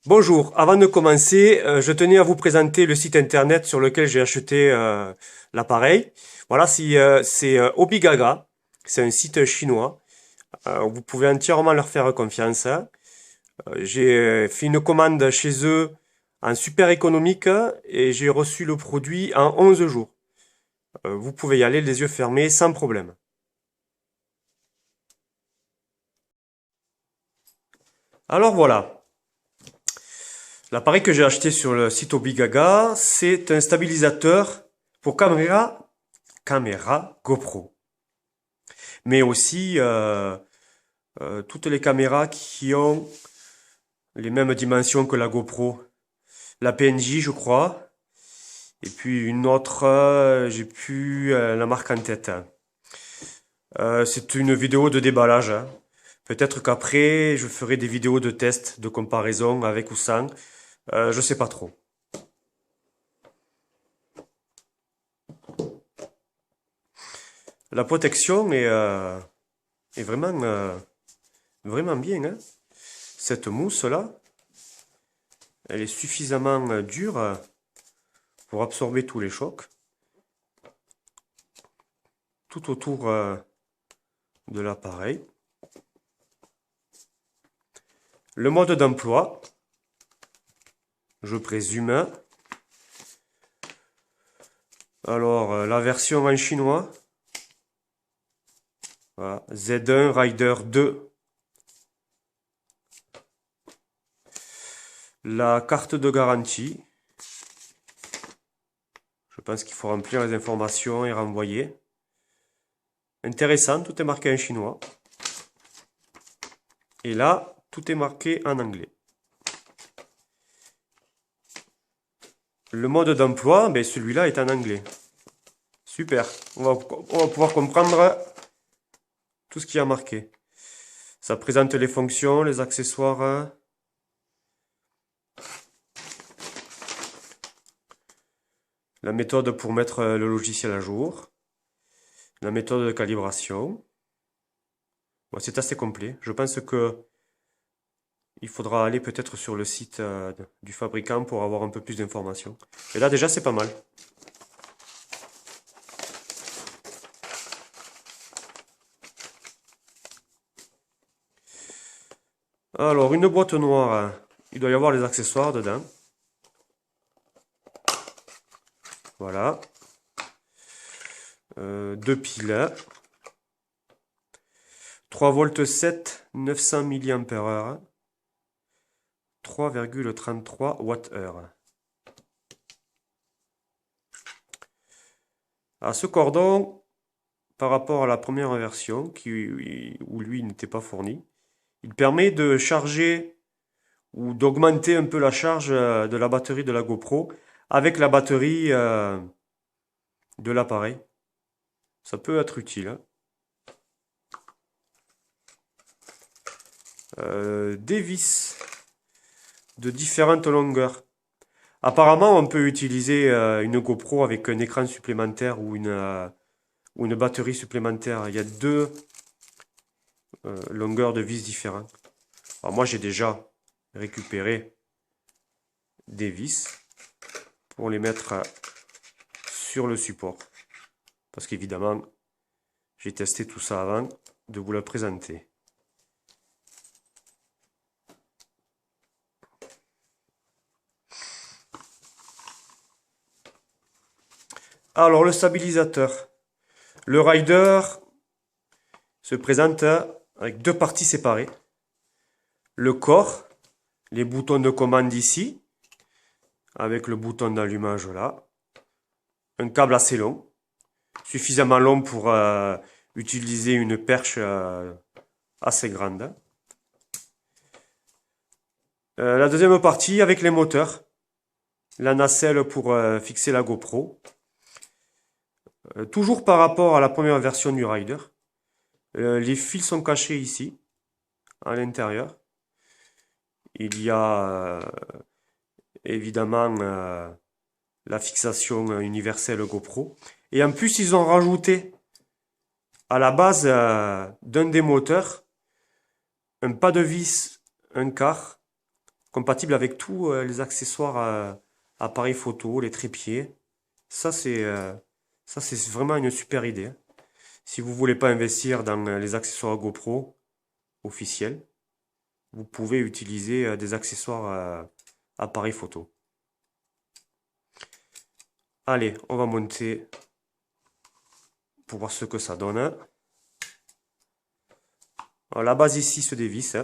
Bonjour, avant de commencer, je tenais à vous présenter le site internet sur lequel j'ai acheté l'appareil. Voilà, c'est Obigaga, c'est un site chinois. Vous pouvez entièrement leur faire confiance, hein. J'ai fait une commande chez eux en super économique et j'ai reçu le produit en 11 jours. Vous pouvez y aller les yeux fermés sans problème. Alors voilà, l'appareil que j'ai acheté sur le site Obigaga, c'est un stabilisateur pour caméra GoPro. Mais aussi toutes les caméras qui ont les mêmes dimensions que la GoPro. La PNJ, je crois, et puis une autre, j'ai plus la marque en tête. C'est une vidéo de déballage, hein. Peut-être qu'après, je ferai des vidéos de test, de comparaison avec ou sans. Je sais pas trop. La protection est vraiment bien, hein. Cette mousse-là, elle est suffisamment dure pour absorber tous les chocs. Tout autour de l'appareil. Le mode d'emploi, je présume. Alors, la version en chinois. Voilà, Z1 Rider 2. La carte de garantie. Je pense qu'il faut remplir les informations et renvoyer. Intéressant, tout est marqué en chinois. Et là, tout est marqué en anglais. Le mode d'emploi, ben celui-là est en anglais. Super, on va pouvoir comprendre tout ce qui a marqué. Ça présente les fonctions, les accessoires. La méthode pour mettre le logiciel à jour. La méthode de calibration. Bon, c'est assez complet. Je pense que il faudra aller peut-être sur le site du fabricant pour avoir un peu plus d'informations. Et là déjà c'est pas mal. Alors une boîte noire, il doit y avoir les accessoires dedans. Voilà. Deux piles. 3 volts 7, 900 mAh. 3,33 Wh. Alors ce cordon, par rapport à la première version, où lui n'était pas fourni, il permet de charger ou d'augmenter un peu la charge de la batterie de la GoPro avec la batterie de l'appareil. Ça peut être utile, hein. Des vis de différentes longueurs. Apparemment, on peut utiliser une GoPro avec un écran supplémentaire ou une batterie supplémentaire. Il y a deux longueurs de vis différentes. Alors moi, j'ai déjà récupéré des vis pour les mettre sur le support. Parce qu'évidemment, j'ai testé tout ça avant de vous le présenter. Alors, le stabilisateur. Le Rider se présente avec deux parties séparées. Le corps, les boutons de commande ici, avec le bouton d'allumage là. Un câble assez long, suffisamment long pour utiliser une perche assez grande. La deuxième partie avec les moteurs. La nacelle pour fixer la GoPro. Toujours par rapport à la première version du Rider. Les fils sont cachés ici, à l'intérieur. Il y a évidemment la fixation universelle GoPro. Et en plus, ils ont rajouté à la base d'un des moteurs un pas de vis, un quart, compatible avec tous les accessoires appareils photo, les trépieds. Ça, c'est vraiment une super idée. Si vous voulez pas investir dans les accessoires GoPro officiels, vous pouvez utiliser des accessoires appareils photo. Allez, on va monter pour voir ce que ça donne. Alors, la base ici se dévisse.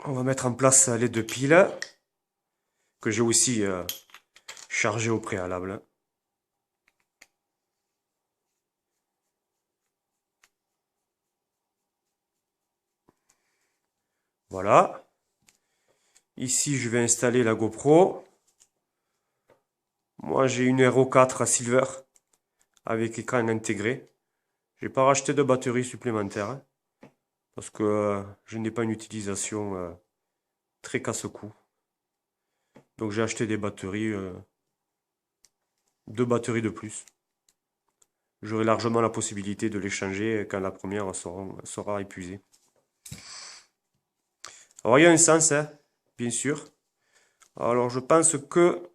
On va mettre en place les deux piles que j'ai aussi chargées au préalable. Voilà. Ici, je vais installer la GoPro. Moi, j'ai une RO4 Silver avec écran intégré. J'ai pas racheté de batterie supplémentaire parce que je n'ai pas une utilisation très casse-cou. Donc, j'ai acheté des batteries, deux batteries de plus. J'aurai largement la possibilité de les changer quand la première sera épuisée. Alors, il y a un sens, hein, bien sûr. Alors, je pense que...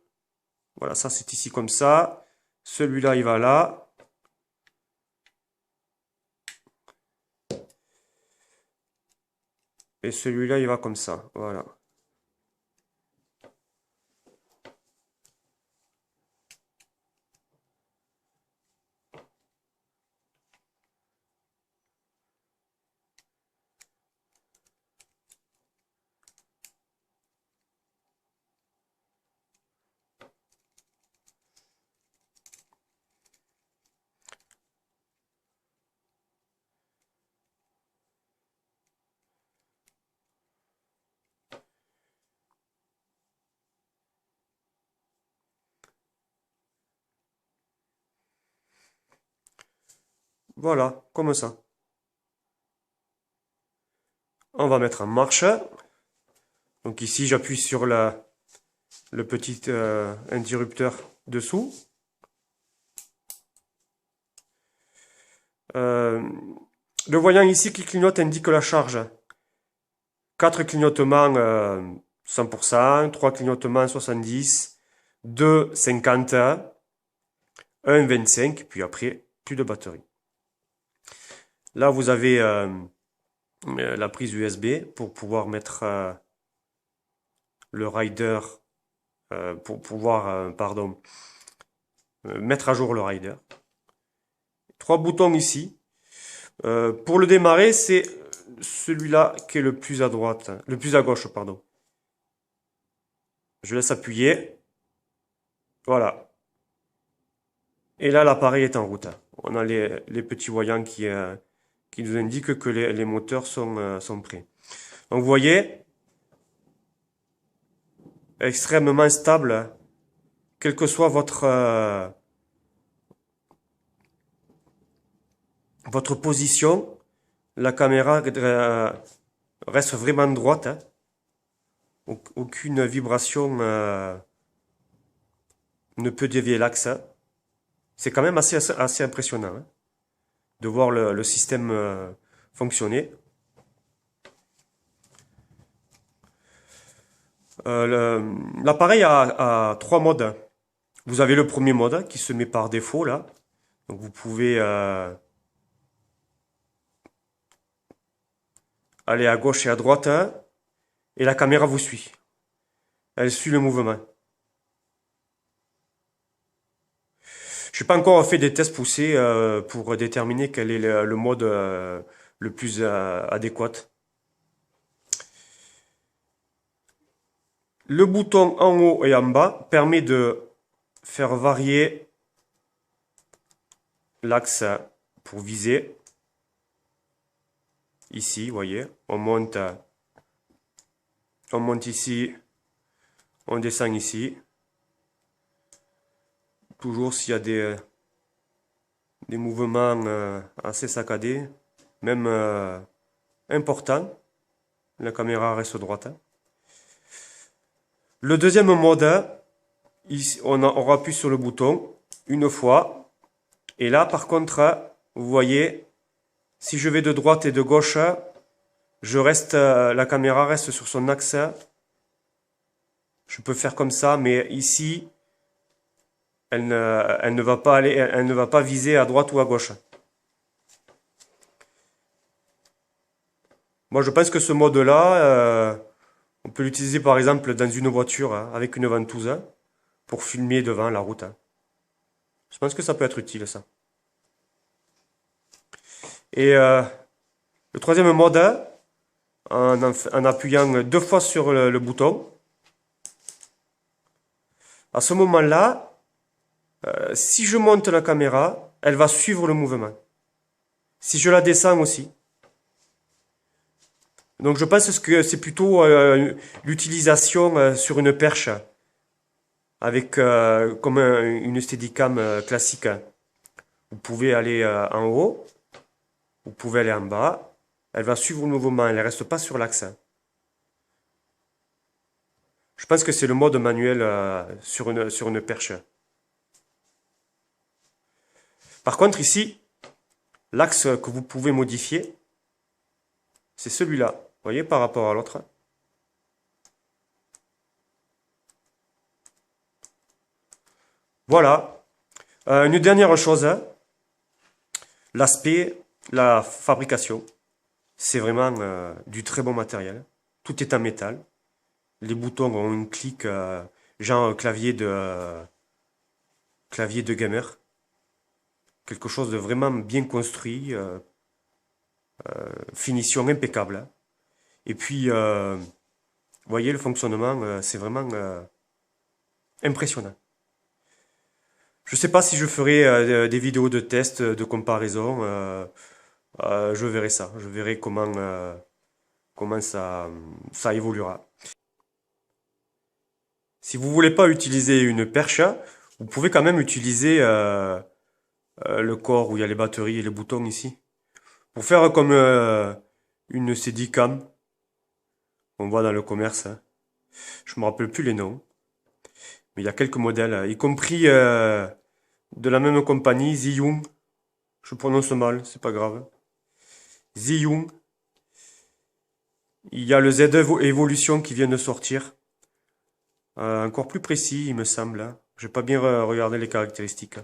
Voilà, ça c'est ici comme ça. Celui-là, il va là. Et celui-là, il va comme ça. Voilà. Voilà, comme ça. On va mettre en marche. Donc ici, j'appuie sur le petit interrupteur dessous. Le voyant ici qui clignote indique la charge. 4 clignotements 100%, 3 clignotements 70, 2 50, 1 25, puis après, plus de batterie. Là, vous avez la prise USB pour pouvoir mettre le rider, pour pouvoir, mettre à jour le rider. 3 boutons ici. Pour le démarrer, c'est celui-là qui est le plus à droite, le plus à gauche, pardon. Je laisse appuyer. Voilà. Et là, l'appareil est en route. On a les petits voyants qui nous indiquent que les moteurs sont prêts. Donc, vous voyez, extrêmement stable, quelle que soit votre position, la caméra reste vraiment droite. Hein. Aucune vibration ne peut dévier l'axe. Hein. C'est quand même assez impressionnant hein, de voir le système fonctionner. L'appareil a 3 modes. Vous avez le premier mode qui se met par défaut là. Donc vous pouvez aller à gauche et à droite hein, et la caméra vous suit. Elle suit le mouvement. Je n'ai pas encore fait des tests poussés pour déterminer quel est le mode le plus adéquat. Le bouton en haut et en bas permet de faire varier l'axe pour viser. Ici, vous voyez, on monte ici, on descend ici. Toujours s'il y a des mouvements assez saccadés, même importants, la caméra reste droite. Le deuxième mode, ici, on appuie sur le bouton une fois Et là, par contre, vous voyez, si je vais de droite et de gauche, la caméra reste sur son axe. Je peux faire comme ça, mais ici, elle ne va pas aller, elle ne va pas viser à droite ou à gauche. Moi, je pense que ce mode-là, on peut l'utiliser par exemple dans une voiture hein, avec une ventouse hein, pour filmer devant la route. Hein. Je pense que ça peut être utile, ça. Et le troisième mode, en appuyant 2 fois sur le bouton, à ce moment-là, si je monte la caméra, elle va suivre le mouvement. Si je la descends aussi. Donc je pense que c'est plutôt l'utilisation sur une perche, avec comme une Steadicam classique. Vous pouvez aller en haut, vous pouvez aller en bas, elle va suivre le mouvement, elle ne reste pas sur l'axe. Je pense que c'est le mode manuel sur une perche. Par contre ici, l'axe que vous pouvez modifier, c'est celui-là. Vous voyez par rapport à l'autre. Voilà. Une dernière chose, hein. L'aspect, la fabrication. C'est vraiment du très bon matériel. Tout est en métal. Les boutons ont une clique genre clavier de gamer. Quelque chose de vraiment bien construit. Finition impeccable. Hein. Et puis, vous voyez, le fonctionnement, c'est vraiment impressionnant. Je ne sais pas si je ferai des vidéos de test, de comparaison. Je verrai ça. Je verrai comment ça évoluera. Si vous voulez pas utiliser une perche, vous pouvez quand même utiliser le corps où il y a les batteries et les boutons ici. Pour faire comme une Steadicam, on voit dans le commerce. Hein. Je me rappelle plus les noms. Mais il y a quelques modèles, y compris de la même compagnie, Zhiyun. Je prononce mal, c'est pas grave. Zhiyun. Il y a le Z Evolution qui vient de sortir. Encore plus précis, il me semble. Hein. J'ai pas bien regardé les caractéristiques.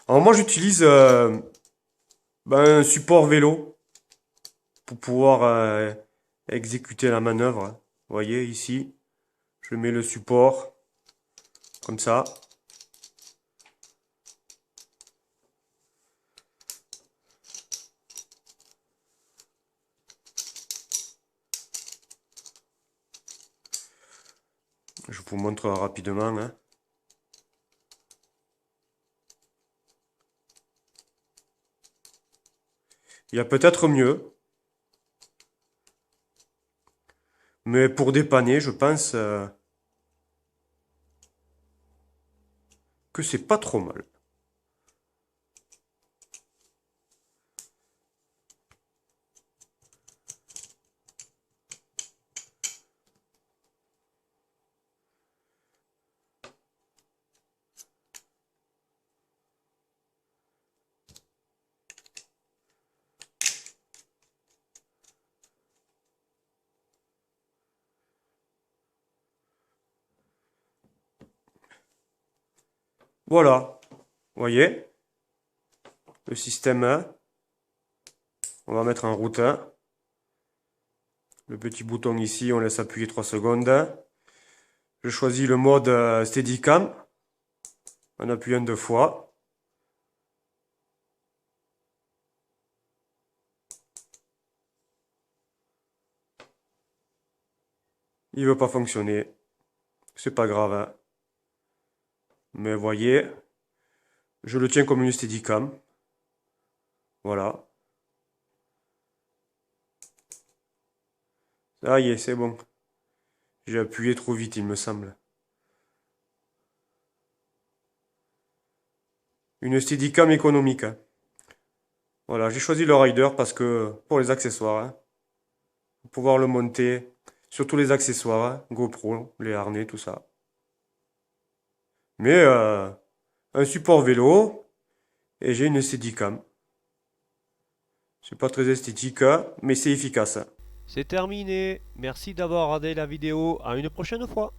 Alors moi j'utilise un support vélo pour pouvoir exécuter la manœuvre. Vous voyez ici, je mets le support comme ça. Je vous montre rapidement. Hein. Il y a peut-être mieux. Mais pour dépanner, je pense que c'est pas trop mal. Voilà, vous voyez, le système 1. On va mettre en route 1. Le petit bouton ici, on laisse appuyer 3 secondes. Je choisis le mode Steadicam en appuyant 2 fois. Il veut pas fonctionner. C'est pas grave. Hein. Mais voyez, je le tiens comme une Steadicam. Voilà. Ça y est, c'est bon. J'ai appuyé trop vite, il me semble. Une Steadicam économique. Hein. Voilà, j'ai choisi le Rider parce que pour les accessoires, hein, pour pouvoir le monter sur tous les accessoires, hein, GoPro, les harnais, tout ça. Mais un support vélo et j'ai une Steadicam. C'est pas très esthétique, hein, mais c'est efficace. C'est terminé. Merci d'avoir regardé la vidéo. À une prochaine fois.